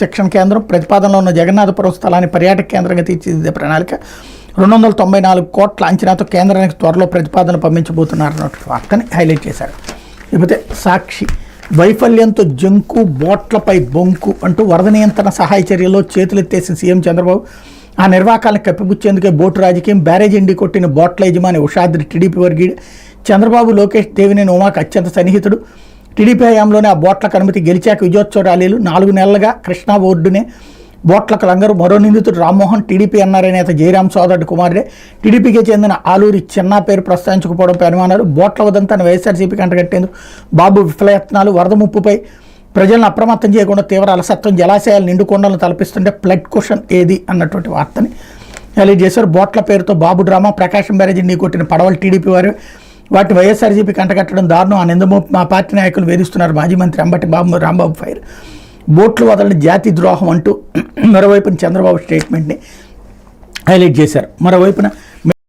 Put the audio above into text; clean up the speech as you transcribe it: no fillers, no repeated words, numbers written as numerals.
శిక్షణ కేంద్రం, ప్రతిపాదనలో ఉన్న జగన్నాథపురం స్థలాన్ని పర్యాటక కేంద్రంగా తీర్చిదిద్దే ప్రణాళిక, 294 కోట్ల అంచనాతో కేంద్రానికి త్వరలో ప్రతిపాదనలు పంపించబోతున్నారన్నటువంటి వార్తని హైలైట్ చేశారు. ఇకపోతే సాక్షి, వైఫల్యంతో జంకు బోట్లపై బొంకు అంటూ వరద నియంత్రణ సహాయ చర్యల్లో చేతులెత్తేసిన సీఎం చంద్రబాబు, ఆ నిర్వాకాలను కప్పిపుచ్చేందుకే బోటు రాజకీయం, బ్యారేజ్ ఎండి కొట్టిన బోట్ల యజమాని ఉషాద్రి టీడీపీ వర్గీయుడు, చంద్రబాబు లోకేష్ దేవినేని ఉమాకు అత్యంత సన్నిహితుడు, టీడీపీ హయాంలోనే ఆ బోట్లకు అనుమతి, గెలిచాక విజయోత్సవ ర్యాలీలు, 4 నెలలుగా కృష్ణా బోర్డునే బోట్లకు లంగరు, మరో నిందితుడు రామ్మోహన్ టీడీపీ ఎన్ఆర్ఐ నేత జయరాం సోదరుడు కుమారుడే, టీడీపీకి చెందిన ఆలూరి చిన్న పేరు ప్రస్తావించకపోవడంపై అనుమానాలు, బోట్ల వదంతాన్ని వైఎస్ఆర్సీపీకి అంటగట్టేందుకు బాబు విఫలయత్నాలు, వరద ముప్పుపై ప్రజలను అప్రమత్తం చేయకుండా తీవ్ర అలసత్వం, జలాశయాలు నిండుకొండలను తలపిస్తుంటే ఫ్లడ్ క్వశ్చన్ ఏది అన్నటువంటి వార్తని హైలైట్ చేశారు. బోట్ల పేరుతో బాబు డ్రామా, ప్రకాశం బ్యారేజీ నీ కొట్టిన పడవలు టీడీపీ వారు, వాటి వైఎస్ఆర్సీపీకి అంటగట్టడం దారుణం, ఆ నిందమోపు మా పార్టీ నాయకులు వేధిస్తున్నారు, మాజీ మంత్రి అంబటి రాంబాబు ఫైర్, బోట్లు వదలని జాతి ద్రోహం అంటూ మరోవైపున చంద్రబాబు స్టేట్మెంట్ని హైలైట్ చేశారు. మరోవైపున